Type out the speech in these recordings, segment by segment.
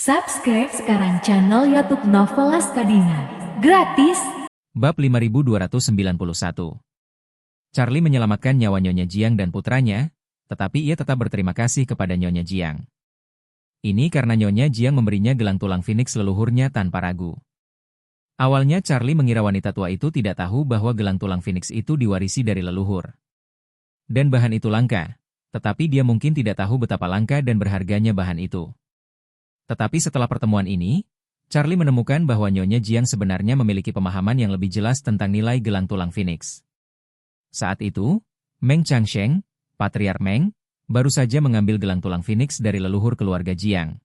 Subscribe sekarang channel YouTube Novelas Kadina. Gratis. Bab 5291. Charlie menyelamatkan nyawa Nyonya Jiang dan putranya, tetapi ia tetap berterima kasih kepada Nyonya Jiang. Ini karena Nyonya Jiang memberinya gelang tulang Phoenix leluhurnya tanpa ragu. Awalnya Charlie mengira wanita tua itu tidak tahu bahwa gelang tulang Phoenix itu diwarisi dari leluhur. Dan bahan itu langka, tetapi dia mungkin tidak tahu betapa langka dan berharganya bahan itu. Tetapi setelah pertemuan ini, Charlie menemukan bahwa Nyonya Jiang sebenarnya memiliki pemahaman yang lebih jelas tentang nilai gelang tulang Phoenix. Saat itu, Meng Changsheng, Patriark Meng, baru saja mengambil gelang tulang Phoenix dari leluhur keluarga Jiang.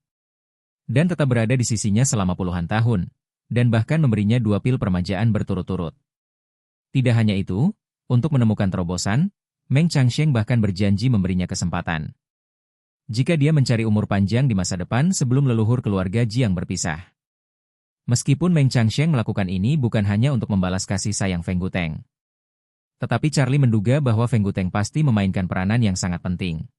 Dan tetap berada di sisinya selama puluhan tahun, dan bahkan memberinya 2 pil permajaan berturut-turut. Tidak hanya itu, untuk menemukan terobosan, Meng Changsheng bahkan berjanji memberinya kesempatan jika dia mencari umur panjang di masa depan sebelum leluhur keluarga Jiang berpisah. Meskipun Meng Changsheng melakukan ini bukan hanya untuk membalas kasih sayang Feng Guteng. Tetapi Charlie menduga bahwa Feng Guteng pasti memainkan peranan yang sangat penting.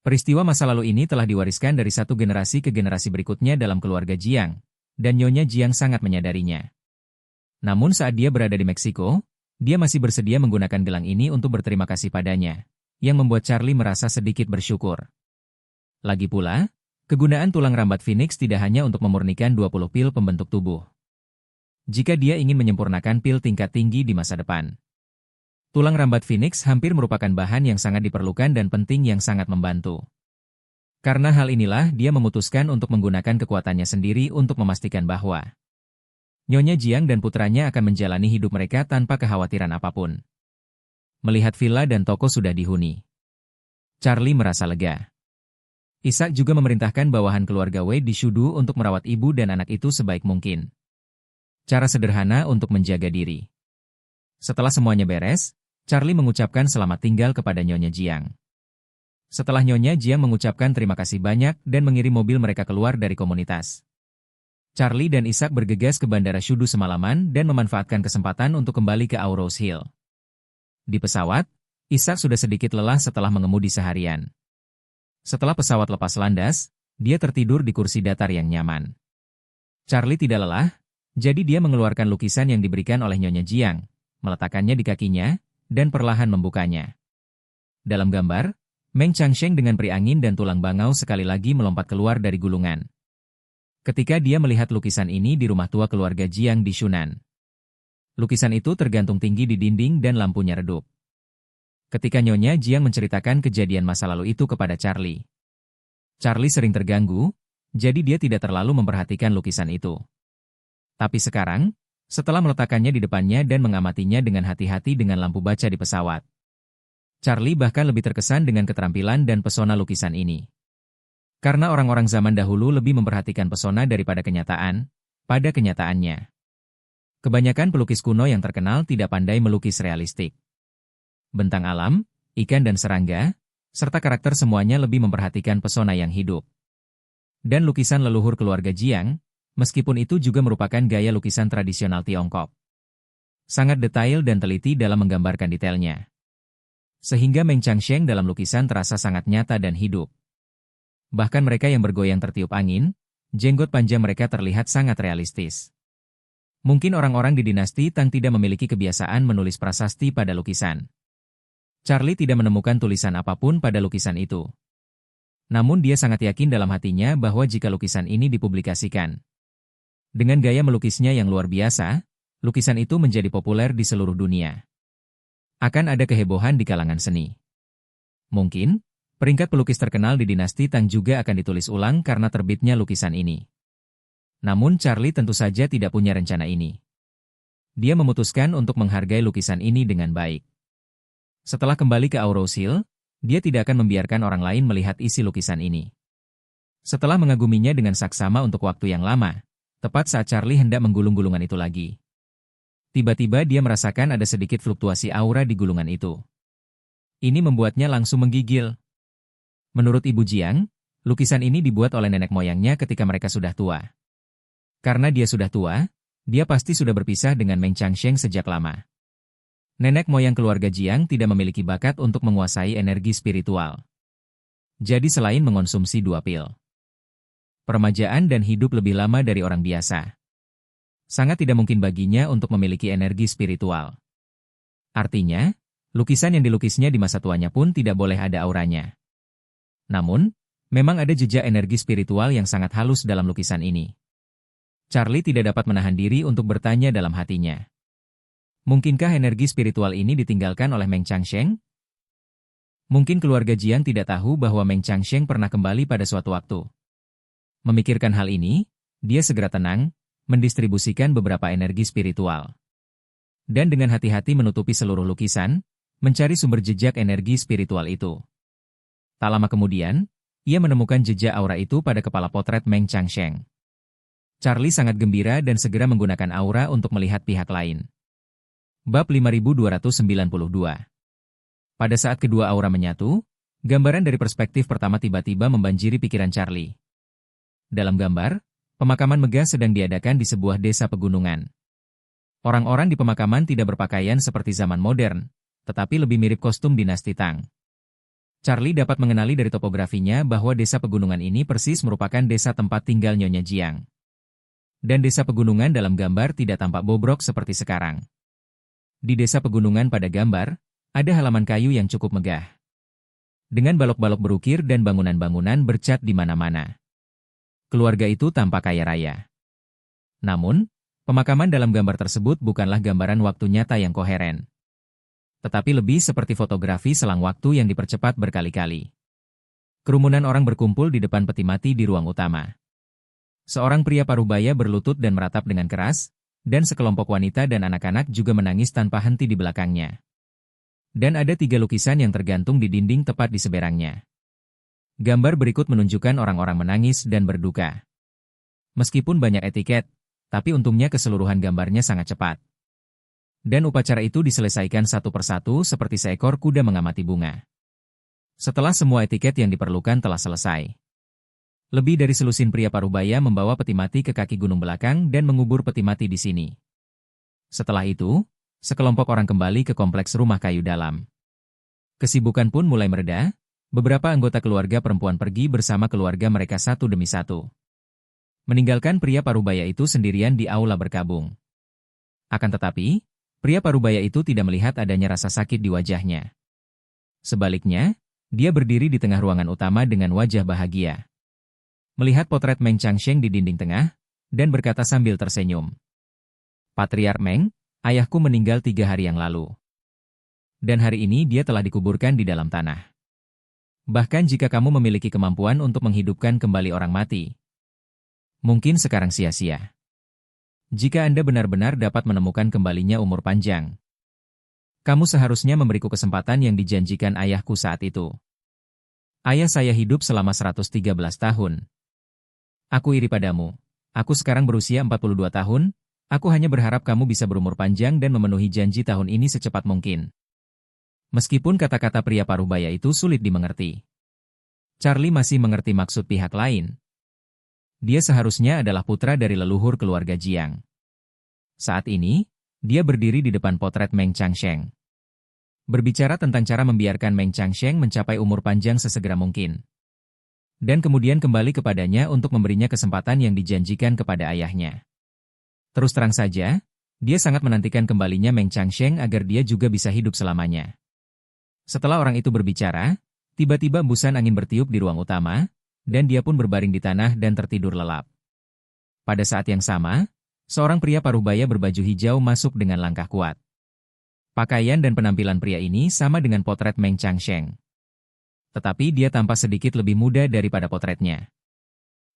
Peristiwa masa lalu ini telah diwariskan dari satu generasi ke generasi berikutnya dalam keluarga Jiang, dan Nyonya Jiang sangat menyadarinya. Namun saat dia berada di Meksiko, dia masih bersedia menggunakan gelang ini untuk berterima kasih padanya, yang membuat Charlie merasa sedikit bersyukur. Lagi pula, kegunaan tulang rambat Phoenix tidak hanya untuk memurnikan 20 pil pembentuk tubuh. Jika dia ingin menyempurnakan pil tingkat tinggi di masa depan. Tulang rambat Phoenix hampir merupakan bahan yang sangat diperlukan dan penting yang sangat membantu. Karena hal inilah dia memutuskan untuk menggunakan kekuatannya sendiri untuk memastikan bahwa Nyonya Jiang dan putranya akan menjalani hidup mereka tanpa kekhawatiran apapun. Melihat villa dan toko sudah dihuni, Charlie merasa lega. Ishak juga memerintahkan bawahan keluarga Wei di Shudu untuk merawat ibu dan anak itu sebaik mungkin. Cara sederhana untuk menjaga diri. Setelah semuanya beres, Charlie mengucapkan selamat tinggal kepada Nyonya Jiang. Setelah Nyonya Jiang mengucapkan terima kasih banyak dan mengirim mobil mereka keluar dari komunitas, Charlie dan Ishak bergegas ke Bandara Shudu semalaman dan memanfaatkan kesempatan untuk kembali ke Aurose Hill. Di pesawat, Ishak sudah sedikit lelah setelah mengemudi seharian. Setelah pesawat lepas landas, dia tertidur di kursi datar yang nyaman. Charlie tidak lelah, jadi dia mengeluarkan lukisan yang diberikan oleh Nyonya Jiang, meletakkannya di kakinya, dan perlahan membukanya. Dalam gambar, Meng Changsheng dengan peri angin dan tulang bangau sekali lagi melompat keluar dari gulungan. Ketika dia melihat lukisan ini di rumah tua keluarga Jiang di Shunan. Lukisan itu tergantung tinggi di dinding dan lampunya redup. Ketika Nyonya Jiang menceritakan kejadian masa lalu itu kepada Charlie. Charlie sering terganggu, jadi dia tidak terlalu memperhatikan lukisan itu. Tapi sekarang, setelah meletakkannya di depannya dan mengamatinya dengan hati-hati dengan lampu baca di pesawat, Charlie bahkan lebih terkesan dengan keterampilan dan pesona lukisan ini. Karena orang-orang zaman dahulu lebih memperhatikan pesona daripada kenyataan, pada kenyataannya. Kebanyakan pelukis kuno yang terkenal tidak pandai melukis realistik. Bentang alam, ikan dan serangga, serta karakter semuanya lebih memperhatikan pesona yang hidup. Dan lukisan leluhur keluarga Jiang, meskipun itu juga merupakan gaya lukisan tradisional Tiongkok. Sangat detail dan teliti dalam menggambarkan detailnya. Sehingga Meng Changsheng dalam lukisan terasa sangat nyata dan hidup. Bahkan mereka yang bergoyang tertiup angin, jenggot panjang mereka terlihat sangat realistis. Mungkin orang-orang di dinasti Tang tidak memiliki kebiasaan menulis prasasti pada lukisan. Charlie tidak menemukan tulisan apapun pada lukisan itu. Namun dia sangat yakin dalam hatinya bahwa jika lukisan ini dipublikasikan. Dengan gaya melukisnya yang luar biasa, lukisan itu menjadi populer di seluruh dunia. Akan ada kehebohan di kalangan seni. Mungkin, peringkat pelukis terkenal di dinasti Tang juga akan ditulis ulang karena terbitnya lukisan ini. Namun Charlie tentu saja tidak punya rencana ini. Dia memutuskan untuk menghargai lukisan ini dengan baik. Setelah kembali ke Aurose Hill, dia tidak akan membiarkan orang lain melihat isi lukisan ini. Setelah mengaguminya dengan saksama untuk waktu yang lama, tepat saat Charlie hendak menggulung gulungan itu lagi. Tiba-tiba dia merasakan ada sedikit fluktuasi aura di gulungan itu. Ini membuatnya langsung menggigil. Menurut Ibu Jiang, lukisan ini dibuat oleh nenek moyangnya ketika mereka sudah tua. Karena dia sudah tua, dia pasti sudah berpisah dengan Meng Changsheng sejak lama. Nenek moyang keluarga Jiang tidak memiliki bakat untuk menguasai energi spiritual. Jadi selain mengonsumsi 2 pil peremajaan dan hidup lebih lama dari orang biasa. Sangat tidak mungkin baginya untuk memiliki energi spiritual. Artinya, lukisan yang dilukisnya di masa tuanya pun tidak boleh ada auranya. Namun, memang ada jejak energi spiritual yang sangat halus dalam lukisan ini. Charlie tidak dapat menahan diri untuk bertanya dalam hatinya. Mungkinkah energi spiritual ini ditinggalkan oleh Meng Changsheng? Mungkin keluarga Jiang tidak tahu bahwa Meng Changsheng pernah kembali pada suatu waktu. Memikirkan hal ini, dia segera tenang, mendistribusikan beberapa energi spiritual. Dan dengan hati-hati menutupi seluruh lukisan, mencari sumber jejak energi spiritual itu. Tak lama kemudian, ia menemukan jejak aura itu pada kepala potret Meng Changsheng. Charlie sangat gembira dan segera menggunakan aura untuk melihat pihak lain. Bab 5292. Pada saat kedua aura menyatu, gambaran dari perspektif pertama tiba-tiba membanjiri pikiran Charlie. Dalam gambar, pemakaman megah sedang diadakan di sebuah desa pegunungan. Orang-orang di pemakaman tidak berpakaian seperti zaman modern, tetapi lebih mirip kostum dinasti Tang. Charlie dapat mengenali dari topografinya bahwa desa pegunungan ini persis merupakan desa tempat tinggal Nyonya Jiang. Dan desa pegunungan dalam gambar tidak tampak bobrok seperti sekarang. Di desa pegunungan pada gambar, ada halaman kayu yang cukup megah. Dengan balok-balok berukir dan bangunan-bangunan bercat di mana-mana. Keluarga itu tampak kaya raya. Namun, pemakaman dalam gambar tersebut bukanlah gambaran waktu nyata yang koheren. Tetapi lebih seperti fotografi selang waktu yang dipercepat berkali-kali. Kerumunan orang berkumpul di depan peti mati di ruang utama. Seorang pria parubaya berlutut dan meratap dengan keras, dan sekelompok wanita dan anak-anak juga menangis tanpa henti di belakangnya. Dan ada 3 lukisan yang tergantung di dinding tepat di seberangnya. Gambar berikut menunjukkan orang-orang menangis dan berduka. Meskipun banyak etiket, tapi untungnya keseluruhan gambarnya sangat cepat. Dan upacara itu diselesaikan satu persatu seperti seekor kuda mengamati bunga. Setelah semua etiket yang diperlukan telah selesai. Lebih dari selusin pria parubaya membawa peti mati ke kaki gunung belakang dan mengubur peti mati di sini. Setelah itu, sekelompok orang kembali ke kompleks rumah kayu dalam. Kesibukan pun mulai mereda, beberapa anggota keluarga perempuan pergi bersama keluarga mereka satu demi satu. Meninggalkan pria parubaya itu sendirian di aula berkabung. Akan tetapi, pria parubaya itu tidak melihat adanya rasa sakit di wajahnya. Sebaliknya, dia berdiri di tengah ruangan utama dengan wajah bahagia. Melihat potret Meng Changsheng di dinding tengah, dan berkata sambil tersenyum. Patriark Meng, ayahku meninggal 3 hari yang lalu. Dan hari ini dia telah dikuburkan di dalam tanah. Bahkan jika kamu memiliki kemampuan untuk menghidupkan kembali orang mati, mungkin sekarang sia-sia. Jika Anda benar-benar dapat menemukan kembalinya umur panjang, kamu seharusnya memberiku kesempatan yang dijanjikan ayahku saat itu. Ayah saya hidup selama 113 tahun. Aku iri padamu. Aku sekarang berusia 42 tahun, aku hanya berharap kamu bisa berumur panjang dan memenuhi janji tahun ini secepat mungkin. Meskipun kata-kata pria parubaya itu sulit dimengerti, Charlie masih mengerti maksud pihak lain. Dia seharusnya adalah putra dari leluhur keluarga Jiang. Saat ini, dia berdiri di depan potret Meng Changsheng. Berbicara tentang cara membiarkan Meng Changsheng mencapai umur panjang sesegera mungkin. Dan kemudian kembali kepadanya untuk memberinya kesempatan yang dijanjikan kepada ayahnya. Terus terang saja, dia sangat menantikan kembalinya Meng Changsheng agar dia juga bisa hidup selamanya. Setelah orang itu berbicara, tiba-tiba embusan angin bertiup di ruang utama, dan dia pun berbaring di tanah dan tertidur lelap. Pada saat yang sama, seorang pria parubaya berbaju hijau masuk dengan langkah kuat. Pakaian dan penampilan pria ini sama dengan potret Meng Changsheng. Tetapi dia tampak sedikit lebih muda daripada potretnya.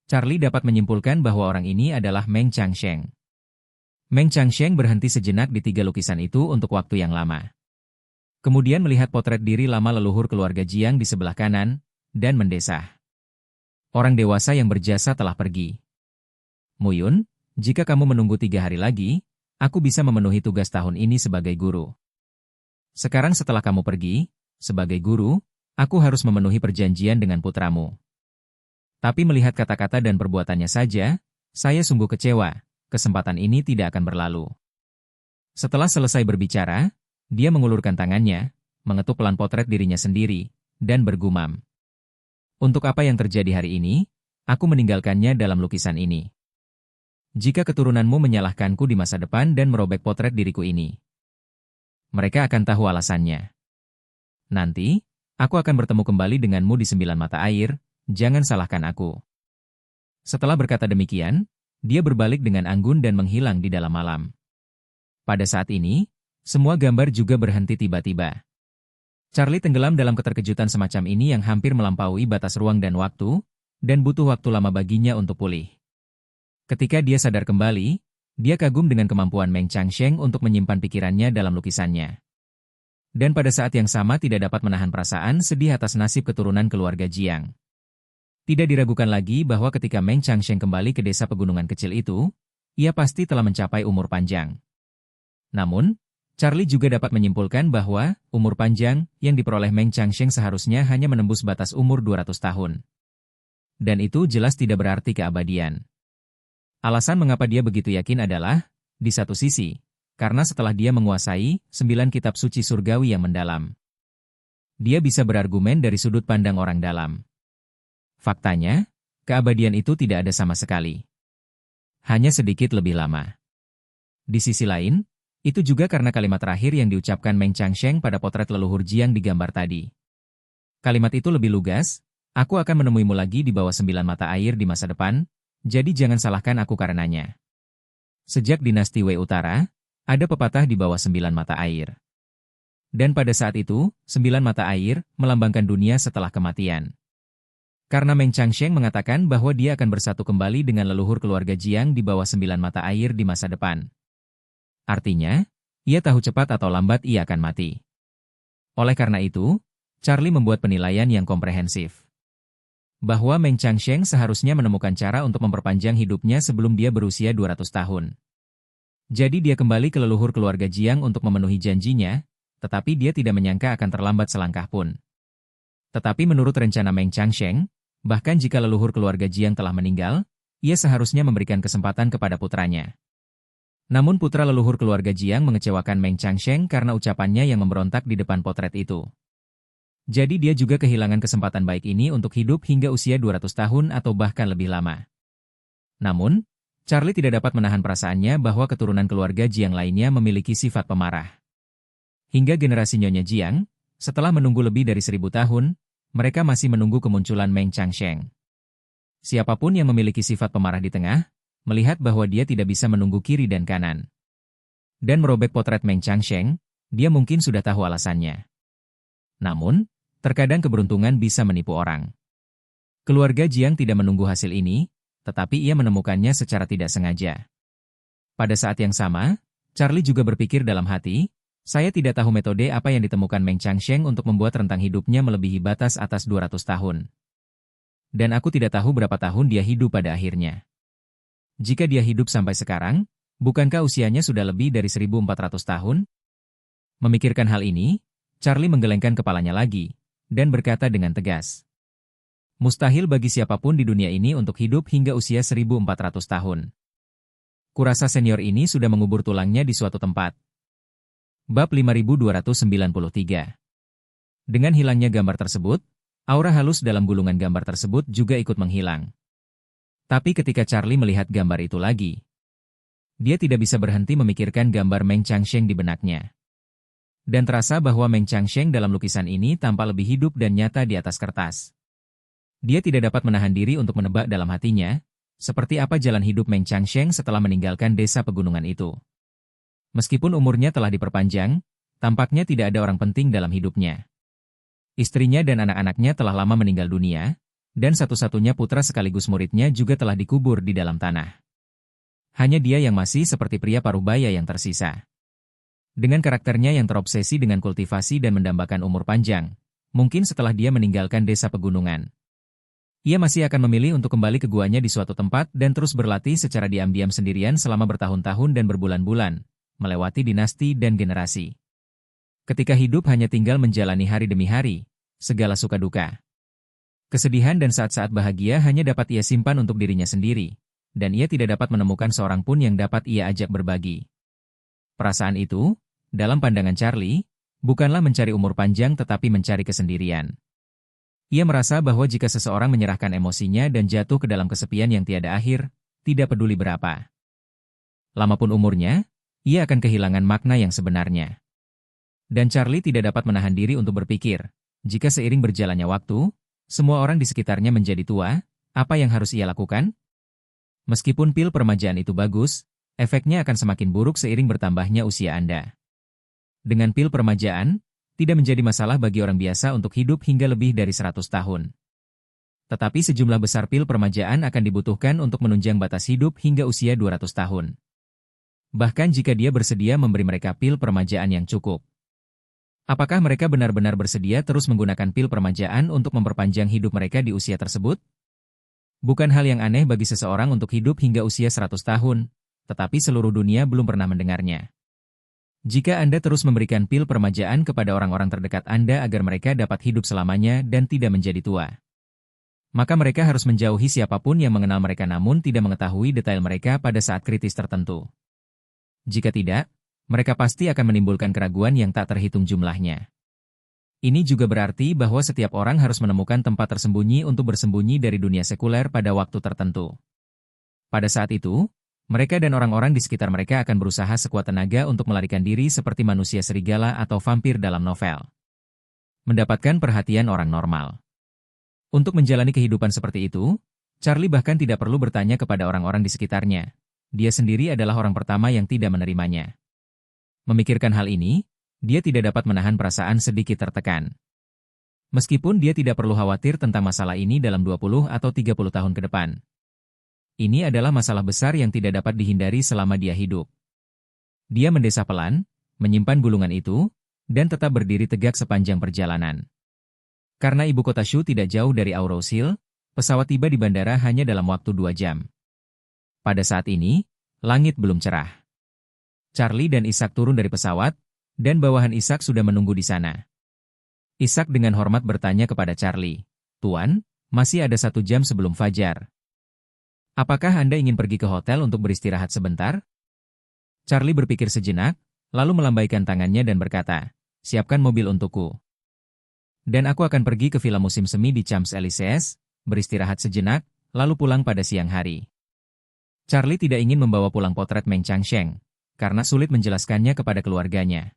Charlie dapat menyimpulkan bahwa orang ini adalah Meng Changsheng. Meng Changsheng berhenti sejenak di 3 lukisan itu untuk waktu yang lama. Kemudian melihat potret diri lama leluhur keluarga Jiang di sebelah kanan, dan mendesah. Orang dewasa yang berjasa telah pergi. Muyun, jika kamu menunggu 3 hari lagi, aku bisa memenuhi tugas tahun ini sebagai guru. Sekarang setelah kamu pergi, sebagai guru, aku harus memenuhi perjanjian dengan putramu. Tapi melihat kata-kata dan perbuatannya saja, saya sungguh kecewa, kesempatan ini tidak akan berlalu. Setelah selesai berbicara, dia mengulurkan tangannya, mengetuk pelan potret dirinya sendiri, dan bergumam. Untuk apa yang terjadi hari ini, aku meninggalkannya dalam lukisan ini. Jika keturunanmu menyalahkanku di masa depan dan merobek potret diriku ini, mereka akan tahu alasannya. Nanti, aku akan bertemu kembali denganmu di 9 mata air, jangan salahkan aku. Setelah berkata demikian, dia berbalik dengan anggun dan menghilang di dalam malam. Pada saat ini, semua gambar juga berhenti tiba-tiba. Charlie tenggelam dalam keterkejutan semacam ini yang hampir melampaui batas ruang dan waktu, dan butuh waktu lama baginya untuk pulih. Ketika dia sadar kembali, dia kagum dengan kemampuan Meng Changsheng untuk menyimpan pikirannya dalam lukisannya. Dan pada saat yang sama tidak dapat menahan perasaan sedih atas nasib keturunan keluarga Jiang. Tidak diragukan lagi bahwa ketika Meng Changsheng kembali ke desa pegunungan kecil itu, ia pasti telah mencapai umur panjang. Namun, Charlie juga dapat menyimpulkan bahwa umur panjang yang diperoleh Meng Changsheng seharusnya hanya menembus batas umur 200 tahun. Dan itu jelas tidak berarti keabadian. Alasan mengapa dia begitu yakin adalah, di satu sisi, karena setelah dia menguasai 9 kitab suci surgawi yang mendalam, dia bisa berargumen dari sudut pandang orang dalam. Faktanya, keabadian itu tidak ada sama sekali. Hanya sedikit lebih lama. Di sisi lain, itu juga karena kalimat terakhir yang diucapkan Meng Changsheng pada potret leluhur Jiang di gambar tadi. Kalimat itu lebih lugas, aku akan menemuimu lagi di bawah 9 mata air di masa depan, jadi jangan salahkan aku karenanya. Sejak dinasti Wei Utara, ada pepatah di bawah 9 mata air. Dan pada saat itu, 9 mata air melambangkan dunia setelah kematian. Karena Meng Changsheng mengatakan bahwa dia akan bersatu kembali dengan leluhur keluarga Jiang di bawah 9 mata air di masa depan. Artinya, ia tahu cepat atau lambat ia akan mati. Oleh karena itu, Charlie membuat penilaian yang komprehensif. Bahwa Meng Changsheng seharusnya menemukan cara untuk memperpanjang hidupnya sebelum dia berusia 200 tahun. Jadi dia kembali ke leluhur keluarga Jiang untuk memenuhi janjinya, tetapi dia tidak menyangka akan terlambat selangkah pun. Tetapi menurut rencana Meng Changsheng, bahkan jika leluhur keluarga Jiang telah meninggal, ia seharusnya memberikan kesempatan kepada putranya. Namun putra leluhur keluarga Jiang mengecewakan Meng Changsheng karena ucapannya yang memberontak di depan potret itu. Jadi dia juga kehilangan kesempatan baik ini untuk hidup hingga usia 200 tahun atau bahkan lebih lama. Namun, Charlie tidak dapat menahan perasaannya bahwa keturunan keluarga Jiang lainnya memiliki sifat pemarah. Hingga generasi Nyonya Jiang, setelah menunggu lebih dari 1000 tahun, mereka masih menunggu kemunculan Meng Changsheng. Siapapun yang memiliki sifat pemarah di tengah, melihat bahwa dia tidak bisa menunggu kiri dan kanan. Dan merobek potret Meng Changsheng, dia mungkin sudah tahu alasannya. Namun, terkadang keberuntungan bisa menipu orang. Keluarga Jiang tidak menunggu hasil ini, tetapi ia menemukannya secara tidak sengaja. Pada saat yang sama, Charlie juga berpikir dalam hati, saya tidak tahu metode apa yang ditemukan Meng Changsheng untuk membuat rentang hidupnya melebihi batas atas 200 tahun. Dan aku tidak tahu berapa tahun dia hidup pada akhirnya. Jika dia hidup sampai sekarang, bukankah usianya sudah lebih dari 1400 tahun? Memikirkan hal ini, Charlie menggelengkan kepalanya lagi, dan berkata dengan tegas. Mustahil bagi siapapun di dunia ini untuk hidup hingga usia 1400 tahun. Kurasa senior ini sudah mengubur tulangnya di suatu tempat. Bab 5293. Dengan hilangnya gambar tersebut, aura halus dalam gulungan gambar tersebut juga ikut menghilang. Tapi ketika Charlie melihat gambar itu lagi, dia tidak bisa berhenti memikirkan gambar Meng Changsheng di benaknya. Dan terasa bahwa Meng Changsheng dalam lukisan ini tampak lebih hidup dan nyata di atas kertas. Dia tidak dapat menahan diri untuk menebak dalam hatinya, seperti apa jalan hidup Meng Changsheng setelah meninggalkan desa pegunungan itu. Meskipun umurnya telah diperpanjang, tampaknya tidak ada orang penting dalam hidupnya. Istrinya dan anak-anaknya telah lama meninggal dunia, dan satu-satunya putra sekaligus muridnya juga telah dikubur di dalam tanah. Hanya dia yang masih seperti pria parubaya yang tersisa. Dengan karakternya yang terobsesi dengan kultivasi dan mendambakan umur panjang, mungkin setelah dia meninggalkan desa pegunungan, ia masih akan memilih untuk kembali ke guanya di suatu tempat dan terus berlatih secara diam-diam sendirian selama bertahun-tahun dan berbulan-bulan, melewati dinasti dan generasi. Ketika hidup hanya tinggal menjalani hari demi hari, segala suka duka, kesedihan dan saat-saat bahagia hanya dapat ia simpan untuk dirinya sendiri, dan ia tidak dapat menemukan seorang pun yang dapat ia ajak berbagi. Perasaan itu, dalam pandangan Charlie, bukanlah mencari umur panjang tetapi mencari kesendirian. Ia merasa bahwa jika seseorang menyerahkan emosinya dan jatuh ke dalam kesepian yang tiada akhir, tidak peduli berapa lama pun umurnya, ia akan kehilangan makna yang sebenarnya. Dan Charlie tidak dapat menahan diri untuk berpikir, jika seiring berjalannya waktu, semua orang di sekitarnya menjadi tua, apa yang harus ia lakukan? Meskipun pil peremajaan itu bagus, efeknya akan semakin buruk seiring bertambahnya usia Anda. Dengan pil peremajaan, tidak menjadi masalah bagi orang biasa untuk hidup hingga lebih dari 100 tahun. Tetapi sejumlah besar pil peremajaan akan dibutuhkan untuk menunjang batas hidup hingga usia 200 tahun. Bahkan jika dia bersedia memberi mereka pil peremajaan yang cukup. Apakah mereka benar-benar bersedia terus menggunakan pil peremajaan untuk memperpanjang hidup mereka di usia tersebut? Bukan hal yang aneh bagi seseorang untuk hidup hingga usia 100 tahun, tetapi seluruh dunia belum pernah mendengarnya. Jika Anda terus memberikan pil peremajaan kepada orang-orang terdekat Anda agar mereka dapat hidup selamanya dan tidak menjadi tua, maka mereka harus menjauhi siapapun yang mengenal mereka namun tidak mengetahui detail mereka pada saat kritis tertentu. Jika tidak, mereka pasti akan menimbulkan keraguan yang tak terhitung jumlahnya. Ini juga berarti bahwa setiap orang harus menemukan tempat tersembunyi untuk bersembunyi dari dunia sekuler pada waktu tertentu. Pada saat itu, mereka dan orang-orang di sekitar mereka akan berusaha sekuat tenaga untuk melarikan diri seperti manusia serigala atau vampir dalam novel. Mendapatkan perhatian orang normal. Untuk menjalani kehidupan seperti itu, Charlie bahkan tidak perlu bertanya kepada orang-orang di sekitarnya. Dia sendiri adalah orang pertama yang tidak menerimanya. Memikirkan hal ini, dia tidak dapat menahan perasaan sedikit tertekan. Meskipun dia tidak perlu khawatir tentang masalah ini dalam 20 atau 30 tahun ke depan. Ini adalah masalah besar yang tidak dapat dihindari selama dia hidup. Dia mendesah pelan, menyimpan gulungan itu, dan tetap berdiri tegak sepanjang perjalanan. Karena ibu kota Shu tidak jauh dari Aurous Hill, pesawat tiba di bandara hanya dalam waktu 2 jam. Pada saat ini, langit belum cerah. Charlie dan Ishak turun dari pesawat, dan bawahan Ishak sudah menunggu di sana. Ishak dengan hormat bertanya kepada Charlie, "Tuan, masih ada 1 jam sebelum fajar. Apakah Anda ingin pergi ke hotel untuk beristirahat sebentar?" Charlie berpikir sejenak, lalu melambaikan tangannya dan berkata, "Siapkan mobil untukku. Dan aku akan pergi ke villa musim semi di Champs-Élysées, beristirahat sejenak, lalu pulang pada siang hari." Charlie tidak ingin membawa pulang potret Meng Changsheng, karena sulit menjelaskannya kepada keluarganya.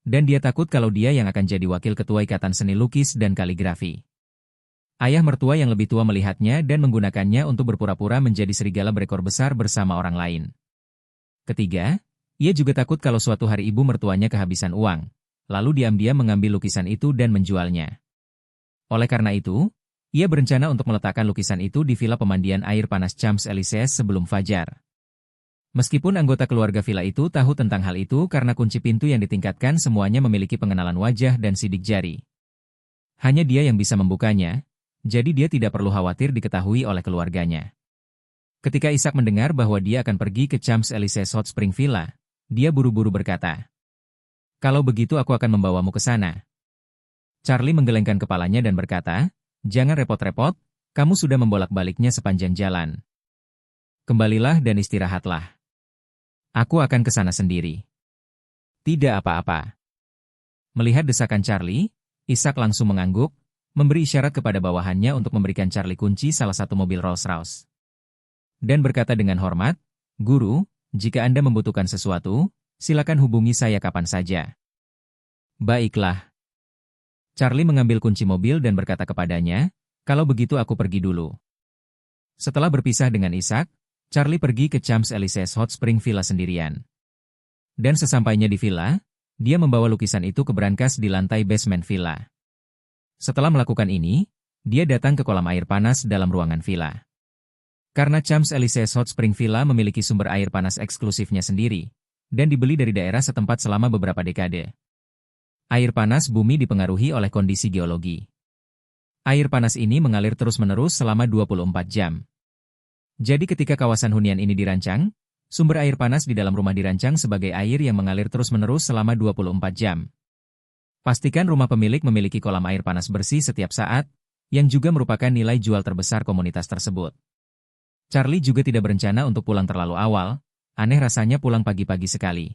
Dan dia takut kalau dia yang akan jadi wakil ketua Ikatan Seni Lukis dan Kaligrafi. Ayah mertua yang lebih tua melihatnya dan menggunakannya untuk berpura-pura menjadi serigala berekor besar bersama orang lain. Ketiga, ia juga takut kalau suatu hari ibu mertuanya kehabisan uang, lalu diam-diam mengambil lukisan itu dan menjualnya. Oleh karena itu, ia berencana untuk meletakkan lukisan itu di villa pemandian air panas Champs-Élysées sebelum fajar. Meskipun anggota keluarga villa itu tahu tentang hal itu karena kunci pintu yang ditingkatkan semuanya memiliki pengenalan wajah dan sidik jari. Hanya dia yang bisa membukanya, jadi dia tidak perlu khawatir diketahui oleh keluarganya. Ketika Ishak mendengar bahwa dia akan pergi ke Champs-Élysées Hot Spring Villa, dia buru-buru berkata, "Kalau begitu aku akan membawamu ke sana." Charlie menggelengkan kepalanya dan berkata, "Jangan repot-repot, kamu sudah membolak-baliknya sepanjang jalan. Kembalilah dan istirahatlah. Aku akan ke sana sendiri." "Tidak apa-apa." Melihat desakan Charlie, Ishak langsung mengangguk, memberi isyarat kepada bawahannya untuk memberikan Charlie kunci salah satu mobil Rolls-Royce. Dan berkata dengan hormat, "Guru, jika Anda membutuhkan sesuatu, silakan hubungi saya kapan saja." "Baiklah." Charlie mengambil kunci mobil dan berkata kepadanya, "Kalau begitu aku pergi dulu." Setelah berpisah dengan Ishak, Charlie pergi ke Champs-Élysées Hot Spring Villa sendirian. Dan sesampainya di villa, dia membawa lukisan itu ke brankas di lantai basement villa. Setelah melakukan ini, dia datang ke kolam air panas dalam ruangan villa. Karena Champs-Élysées Hot Spring Villa memiliki sumber air panas eksklusifnya sendiri, dan dibeli dari daerah setempat selama beberapa dekade. Air panas bumi dipengaruhi oleh kondisi geologi. Air panas ini mengalir terus-menerus selama 24 jam. Jadi ketika kawasan hunian ini dirancang, sumber air panas di dalam rumah dirancang sebagai air yang mengalir terus-menerus selama 24 jam. Pastikan rumah pemilik memiliki kolam air panas bersih setiap saat, yang juga merupakan nilai jual terbesar komunitas tersebut. Charlie juga tidak berencana untuk pulang terlalu awal, aneh rasanya pulang pagi-pagi sekali.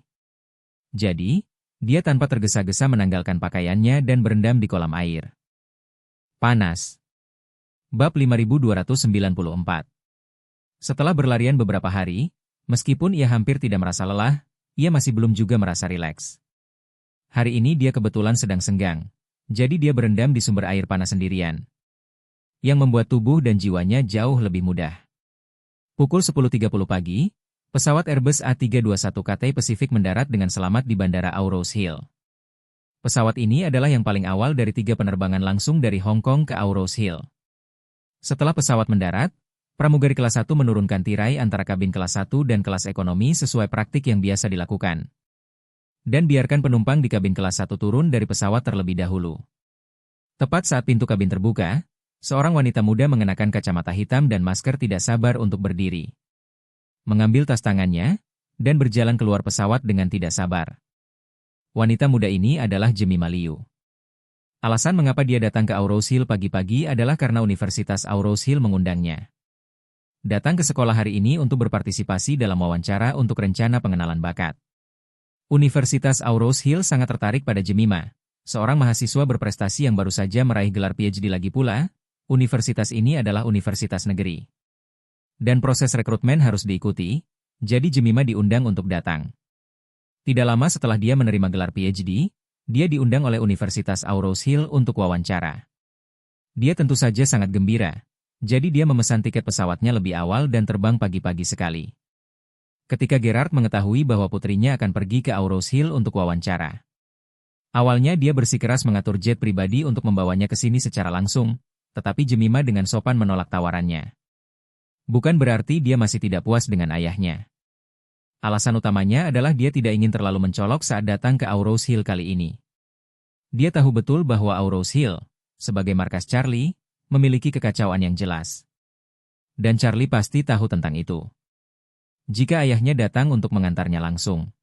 Jadi, dia tanpa tergesa-gesa menanggalkan pakaiannya dan berendam di kolam air. Panas. Bab 5294. Setelah berlarian beberapa hari, meskipun ia hampir tidak merasa lelah, ia masih belum juga merasa rileks. Hari ini dia kebetulan sedang senggang, jadi dia berendam di sumber air panas sendirian, yang membuat tubuh dan jiwanya jauh lebih mudah. Pukul 10.30 pagi, pesawat Airbus A321 Pacific mendarat dengan selamat di Bandara Aurous Hill. Pesawat ini adalah yang paling awal dari 3 penerbangan langsung dari Hong Kong ke Aurous Hill. Setelah pesawat mendarat, pramugari kelas 1 menurunkan tirai antara kabin kelas 1 dan kelas ekonomi sesuai praktik yang biasa dilakukan. Dan biarkan penumpang di kabin kelas 1 turun dari pesawat terlebih dahulu. Tepat saat pintu kabin terbuka, seorang wanita muda mengenakan kacamata hitam dan masker tidak sabar untuk berdiri. Mengambil tas tangannya, dan berjalan keluar pesawat dengan tidak sabar. Wanita muda ini adalah Jemima Liu. Alasan mengapa dia datang ke Aurous Hill pagi-pagi adalah karena Universitas Aurous Hill mengundangnya. Datang ke sekolah hari ini untuk berpartisipasi dalam wawancara untuk rencana pengenalan bakat. Universitas Aurous Hill sangat tertarik pada Jemima, seorang mahasiswa berprestasi yang baru saja meraih gelar PhD lagi pula. Universitas ini adalah universitas negeri. Dan proses rekrutmen harus diikuti, jadi Jemima diundang untuk datang. Tidak lama setelah dia menerima gelar PhD, dia diundang oleh Universitas Aurous Hill untuk wawancara. Dia tentu saja sangat gembira, jadi dia memesan tiket pesawatnya lebih awal dan terbang pagi-pagi sekali. Ketika Gerard mengetahui bahwa putrinya akan pergi ke Aurous Hill untuk wawancara. Awalnya dia bersikeras mengatur jet pribadi untuk membawanya ke sini secara langsung, tetapi Jemima dengan sopan menolak tawarannya. Bukan berarti dia masih tidak puas dengan ayahnya. Alasan utamanya adalah dia tidak ingin terlalu mencolok saat datang ke Aurous Hill kali ini. Dia tahu betul bahwa Aurous Hill, sebagai markas Charlie, memiliki kekacauan yang jelas. Dan Charlie pasti tahu tentang itu. Jika ayahnya datang untuk mengantarnya langsung.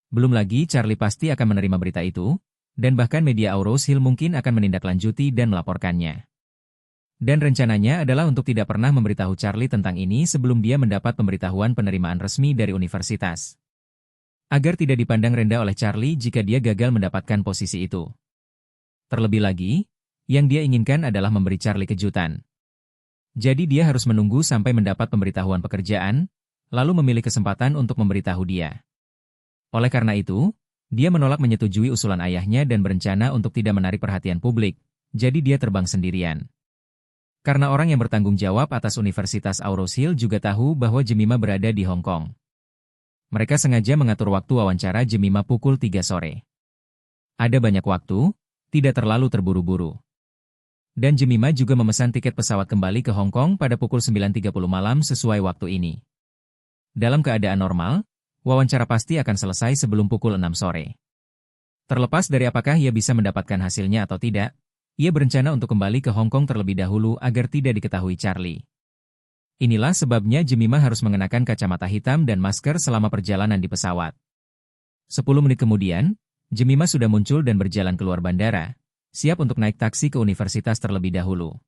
Belum lagi Charlie pasti akan menerima berita itu, dan bahkan media Aurous Hill mungkin akan menindaklanjuti dan melaporkannya. Dan rencananya adalah untuk tidak pernah memberitahu Charlie tentang ini sebelum dia mendapat pemberitahuan penerimaan resmi dari universitas. Agar tidak dipandang rendah oleh Charlie jika dia gagal mendapatkan posisi itu. Terlebih lagi, yang dia inginkan adalah memberi Charlie kejutan. Jadi dia harus menunggu sampai mendapat pemberitahuan pekerjaan, lalu memilih kesempatan untuk memberitahu dia. Oleh karena itu, dia menolak menyetujui usulan ayahnya dan berencana untuk tidak menarik perhatian publik, jadi dia terbang sendirian. Karena orang yang bertanggung jawab atas Universitas Aurous Hill juga tahu bahwa Jemima berada di Hong Kong. Mereka sengaja mengatur waktu wawancara Jemima pukul 3 sore. Ada banyak waktu, tidak terlalu terburu-buru. Dan Jemima juga memesan tiket pesawat kembali ke Hong Kong pada pukul 9.30 malam sesuai waktu ini. Dalam keadaan normal, wawancara pasti akan selesai sebelum pukul 6 sore. Terlepas dari apakah ia bisa mendapatkan hasilnya atau tidak, ia berencana untuk kembali ke Hong Kong terlebih dahulu agar tidak diketahui Charlie. Inilah sebabnya Jemima harus mengenakan kacamata hitam dan masker selama perjalanan di pesawat. 10 menit kemudian, Jemima sudah muncul dan berjalan keluar bandara, siap untuk naik taksi ke universitas terlebih dahulu.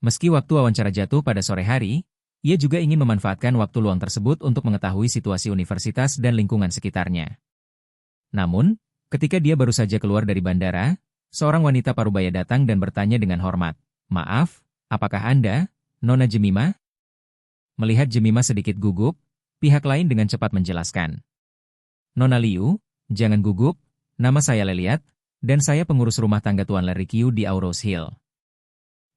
Meski waktu wawancara jatuh pada sore hari, ia juga ingin memanfaatkan waktu luang tersebut untuk mengetahui situasi universitas dan lingkungan sekitarnya. Namun, ketika dia baru saja keluar dari bandara, seorang wanita parubaya datang dan bertanya dengan hormat, "Maaf, apakah Anda, Nona Jemima?" Melihat Jemima sedikit gugup, pihak lain dengan cepat menjelaskan. "Nona Liu, jangan gugup, nama saya Leliat, dan saya pengurus rumah tangga Tuan Larry Qiu di Aurous Hill.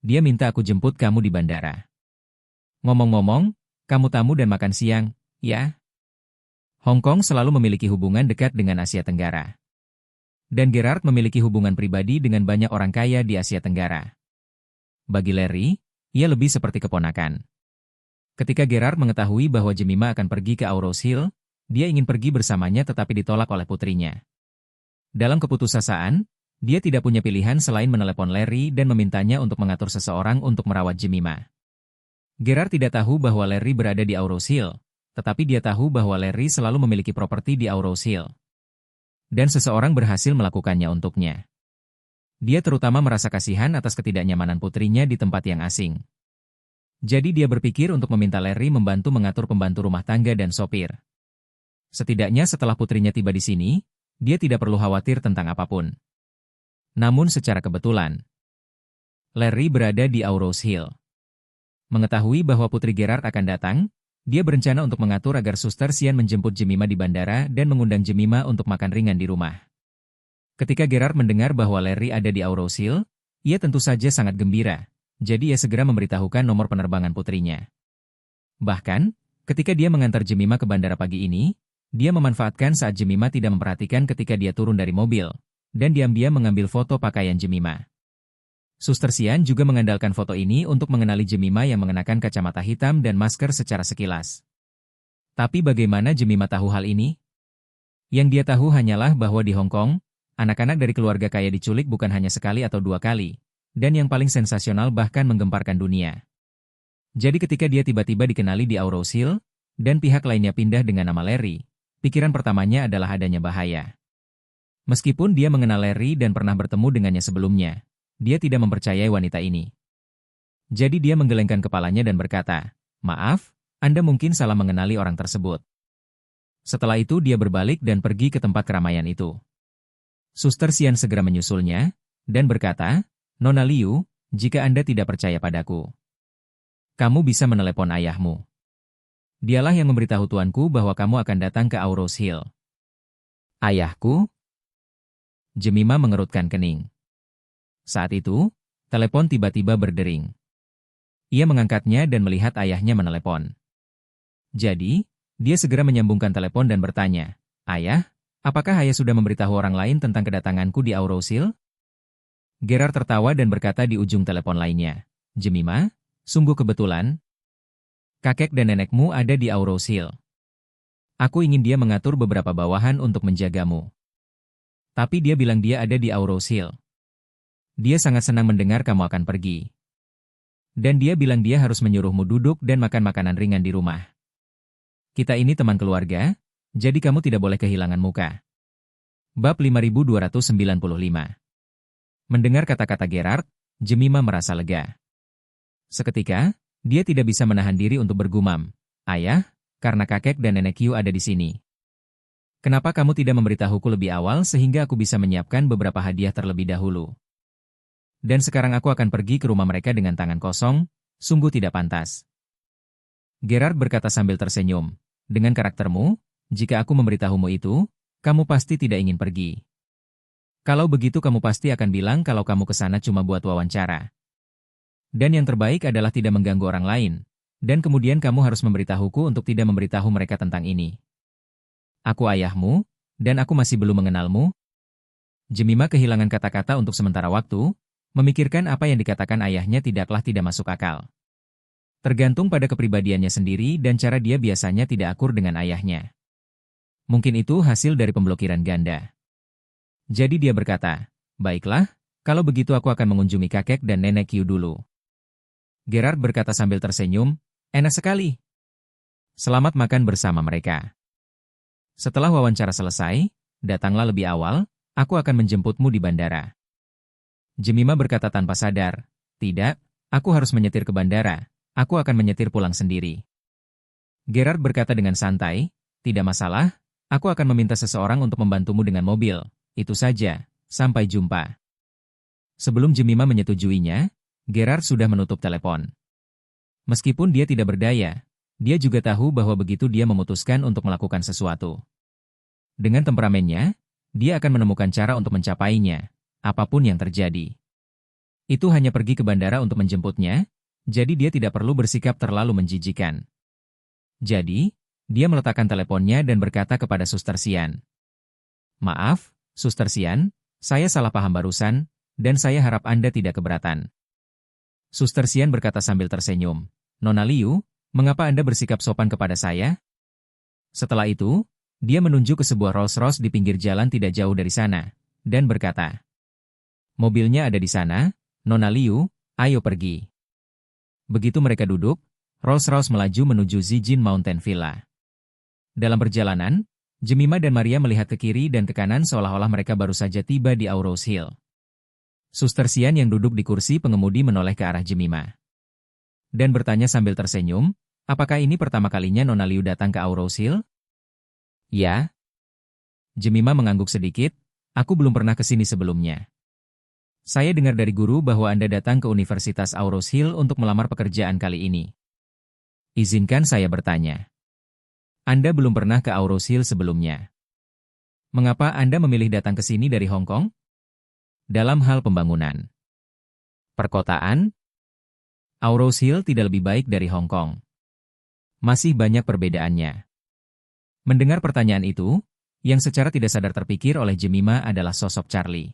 Dia minta aku jemput kamu di bandara. Ngomong-ngomong, kamu tamu dan makan siang, ya?" Hong Kong selalu memiliki hubungan dekat dengan Asia Tenggara. Dan Gerard memiliki hubungan pribadi dengan banyak orang kaya di Asia Tenggara. Bagi Larry, ia lebih seperti keponakan. Ketika Gerard mengetahui bahwa Jemima akan pergi ke Aurous Hill, dia ingin pergi bersamanya tetapi ditolak oleh putrinya. Dalam keputusasaan, dia tidak punya pilihan selain menelepon Larry dan memintanya untuk mengatur seseorang untuk merawat Jemima. Gerard tidak tahu bahwa Larry berada di Aurous Hill, tetapi dia tahu bahwa Larry selalu memiliki properti di Aurous Hill. Dan seseorang berhasil melakukannya untuknya. Dia terutama merasa kasihan atas ketidaknyamanan putrinya di tempat yang asing. Jadi dia berpikir untuk meminta Larry membantu mengatur pembantu rumah tangga dan sopir. Setidaknya setelah putrinya tiba di sini, dia tidak perlu khawatir tentang apapun. Namun secara kebetulan, Larry berada di Aurose Hill. Mengetahui bahwa Putri Gerard akan datang, dia berencana untuk mengatur agar Suster Sian menjemput Jemima di bandara dan mengundang Jemima untuk makan ringan di rumah. Ketika Gerard mendengar bahwa Larry ada di Aurose Hill, ia tentu saja sangat gembira, jadi ia segera memberitahukan nomor penerbangan putrinya. Bahkan, ketika dia mengantar Jemima ke bandara pagi ini, dia memanfaatkan saat Jemima tidak memperhatikan ketika dia turun dari mobil, dan diam-diam mengambil foto pakaian Jemima. Suster Sian juga mengandalkan foto ini untuk mengenali Jemima yang mengenakan kacamata hitam dan masker secara sekilas. Tapi bagaimana Jemima tahu hal ini? Yang dia tahu hanyalah bahwa di Hong Kong, anak-anak dari keluarga kaya diculik bukan hanya sekali atau dua kali, dan yang paling sensasional bahkan menggemparkan dunia. Jadi ketika dia tiba-tiba dikenali di Aurose Hill, dan pihak lainnya pindah dengan nama Larry, pikiran pertamanya adalah adanya bahaya. Meskipun dia mengenal Larry dan pernah bertemu dengannya sebelumnya, dia tidak mempercayai wanita ini. Jadi dia menggelengkan kepalanya dan berkata, "Maaf, Anda mungkin salah mengenali orang tersebut." Setelah itu dia berbalik dan pergi ke tempat keramaian itu. Suster Sian segera menyusulnya, dan berkata, "Nona Liu, jika Anda tidak percaya padaku, kamu bisa menelepon ayahmu. Dialah yang memberitahu tuanku bahwa kamu akan datang ke Aurose Hill." "Ayahku?" Jemima mengerutkan kening. Saat itu, telepon tiba-tiba berdering. Ia mengangkatnya dan melihat ayahnya menelepon. Jadi, dia segera menyambungkan telepon dan bertanya, "Ayah, apakah ayah sudah memberitahu orang lain tentang kedatanganku di Aurose Hill?" Gerard tertawa dan berkata di ujung telepon lainnya, "Jemima, sungguh kebetulan. Kakek dan nenekmu ada di Aurose Hill. Aku ingin dia mengatur beberapa bawahan untuk menjagamu. Tapi dia bilang dia ada di Aurose Hill. Dia sangat senang mendengar kamu akan pergi. Dan dia bilang dia harus menyuruhmu duduk dan makan makanan ringan di rumah. Kita ini teman keluarga, jadi kamu tidak boleh kehilangan muka." Bab 5295. Mendengar kata-kata Gerard, Jemima merasa lega. Seketika, dia tidak bisa menahan diri untuk bergumam, "Ayah, karena kakek dan nenek Q ada di sini. Kenapa kamu tidak memberitahuku lebih awal sehingga aku bisa menyiapkan beberapa hadiah terlebih dahulu? Dan sekarang aku akan pergi ke rumah mereka dengan tangan kosong, sungguh tidak pantas." Gerard berkata sambil tersenyum, "Dengan karaktermu, jika aku memberitahumu itu, kamu pasti tidak ingin pergi. Kalau begitu kamu pasti akan bilang kalau kamu ke sana cuma buat wawancara. Dan yang terbaik adalah tidak mengganggu orang lain, dan kemudian kamu harus memberitahuku untuk tidak memberitahu mereka tentang ini. Aku ayahmu, dan aku masih belum mengenalmu." Jemima kehilangan kata-kata untuk sementara waktu, memikirkan apa yang dikatakan ayahnya tidak masuk akal. Tergantung pada kepribadiannya sendiri dan cara dia biasanya tidak akur dengan ayahnya. Mungkin itu hasil dari pemblokiran ganda. Jadi dia berkata, "Baiklah, kalau begitu aku akan mengunjungi kakek dan nenek Q dulu." Gerard berkata sambil tersenyum, "Enak sekali. Selamat makan bersama mereka. Setelah wawancara selesai, datanglah lebih awal, aku akan menjemputmu di bandara." Jemima berkata tanpa sadar, "Tidak, aku harus menyetir ke bandara, aku akan menyetir pulang sendiri." Gerard berkata dengan santai, "Tidak masalah, aku akan meminta seseorang untuk membantumu dengan mobil, itu saja, sampai jumpa." Sebelum Jemima menyetujuinya, Gerard sudah menutup telepon. Meskipun dia tidak berdaya, dia juga tahu bahwa begitu dia memutuskan untuk melakukan sesuatu, dengan temperamennya, dia akan menemukan cara untuk mencapainya, apapun yang terjadi. Itu hanya pergi ke bandara untuk menjemputnya, jadi dia tidak perlu bersikap terlalu menjijikan. Jadi, dia meletakkan teleponnya dan berkata kepada Suster Sian, "Maaf, Suster Sian, saya salah paham barusan, dan saya harap Anda tidak keberatan." Suster Sian berkata sambil tersenyum, "Nona Liu, mengapa Anda bersikap sopan kepada saya?" Setelah itu, dia menunjuk ke sebuah Rolls-Royce di pinggir jalan tidak jauh dari sana, dan berkata, "Mobilnya ada di sana, Nona Liu, ayo pergi." Begitu mereka duduk, Rolls-Royce melaju menuju Zijin Mountain Villa. Dalam perjalanan, Jemima dan Maria melihat ke kiri dan ke kanan seolah-olah mereka baru saja tiba di Aurose Hill. Suster Sian yang duduk di kursi pengemudi menoleh ke arah Jemima dan bertanya sambil tersenyum, "Apakah ini pertama kalinya Nona Liu datang ke Aurose Hill?" "Ya." Jemima mengangguk sedikit, "Aku belum pernah ke sini sebelumnya." Saya dengar dari guru bahwa Anda datang ke Universitas Aurous Hill untuk melamar pekerjaan kali ini. Izinkan saya bertanya. Anda belum pernah ke Aurous Hill sebelumnya. Mengapa Anda memilih datang ke sini dari Hong Kong? Dalam hal pembangunan. Perkotaan? Aurous Hill tidak lebih baik dari Hong Kong. Masih banyak perbedaannya. Mendengar pertanyaan itu, yang secara tidak sadar terpikir oleh Jemima adalah sosok Charlie.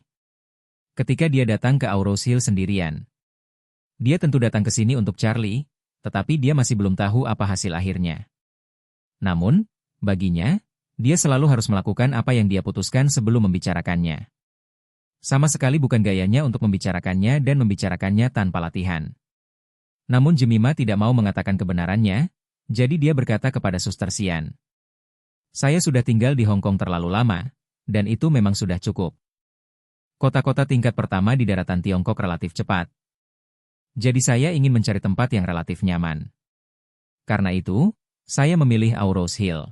Ketika dia datang ke Aurous Hill sendirian. Dia tentu datang ke sini untuk Charlie, tetapi dia masih belum tahu apa hasil akhirnya. Namun, baginya, dia selalu harus melakukan apa yang dia putuskan sebelum membicarakannya. Sama sekali bukan gayanya untuk membicarakannya dan membicarakannya tanpa latihan. Namun Jemima tidak mau mengatakan kebenarannya, jadi dia berkata kepada Suster Sian. Saya sudah tinggal di Hong Kong terlalu lama, dan itu memang sudah cukup. Kota-kota tingkat pertama di daratan Tiongkok relatif cepat. Jadi saya ingin mencari tempat yang relatif nyaman. Karena itu, saya memilih Aurous Hill.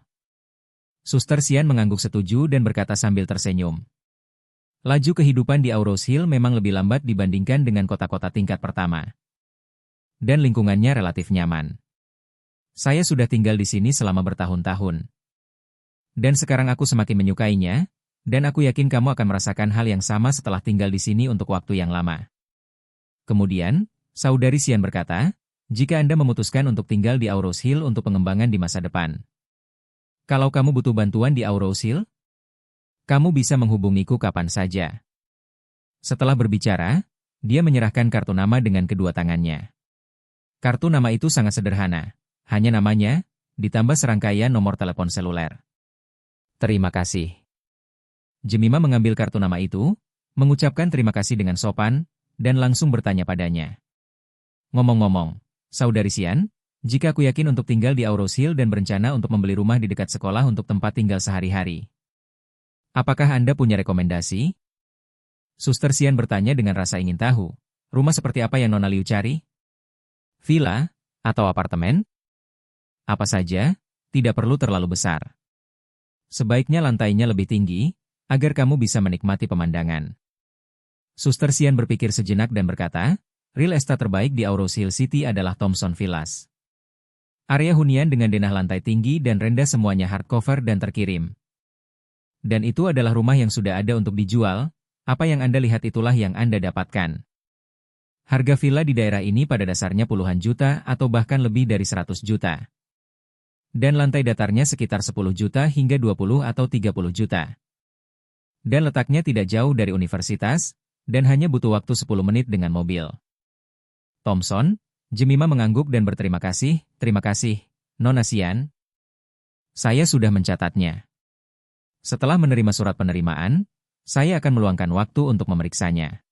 Suster Sian mengangguk setuju dan berkata sambil tersenyum. Laju kehidupan di Aurous Hill memang lebih lambat dibandingkan dengan kota-kota tingkat pertama. Dan lingkungannya relatif nyaman. Saya sudah tinggal di sini selama bertahun-tahun. Dan sekarang aku semakin menyukainya, dan aku yakin kamu akan merasakan hal yang sama setelah tinggal di sini untuk waktu yang lama. Kemudian, Saudari Sian berkata, jika Anda memutuskan untuk tinggal di Aurous Hill untuk pengembangan di masa depan. Kalau kamu butuh bantuan di Aurous Hill, kamu bisa menghubungiku kapan saja. Setelah berbicara, dia menyerahkan kartu nama dengan kedua tangannya. Kartu nama itu sangat sederhana, hanya namanya, ditambah serangkaian nomor telepon seluler. Terima kasih. Jemima mengambil kartu nama itu, mengucapkan terima kasih dengan sopan, dan langsung bertanya padanya. Ngomong-ngomong, Saudari Sian, jika aku yakin untuk tinggal di Aurous Hill dan berencana untuk membeli rumah di dekat sekolah untuk tempat tinggal sehari-hari. Apakah Anda punya rekomendasi? Suster Sian bertanya dengan rasa ingin tahu, rumah seperti apa yang Nona Liu cari? Villa, atau apartemen? Apa saja, tidak perlu terlalu besar. Sebaiknya lantainya lebih tinggi, agar kamu bisa menikmati pemandangan. Suster Sian berpikir sejenak dan berkata, real estate terbaik di Aurous Hill City adalah Thomson Villas. Area hunian dengan denah lantai tinggi dan rendah semuanya hardcover dan terkirim. Dan itu adalah rumah yang sudah ada untuk dijual, apa yang Anda lihat itulah yang Anda dapatkan. Harga villa di daerah ini pada dasarnya puluhan juta atau bahkan lebih dari 100 juta. Dan lantai datarnya sekitar 10 juta hingga 20 atau 30 juta. Dan letaknya tidak jauh dari universitas, dan hanya butuh waktu 10 menit dengan mobil. Thomson, Jemima mengangguk dan berterima kasih, terima kasih, Nona Sian. Saya sudah mencatatnya. Setelah menerima surat penerimaan, saya akan meluangkan waktu untuk memeriksanya.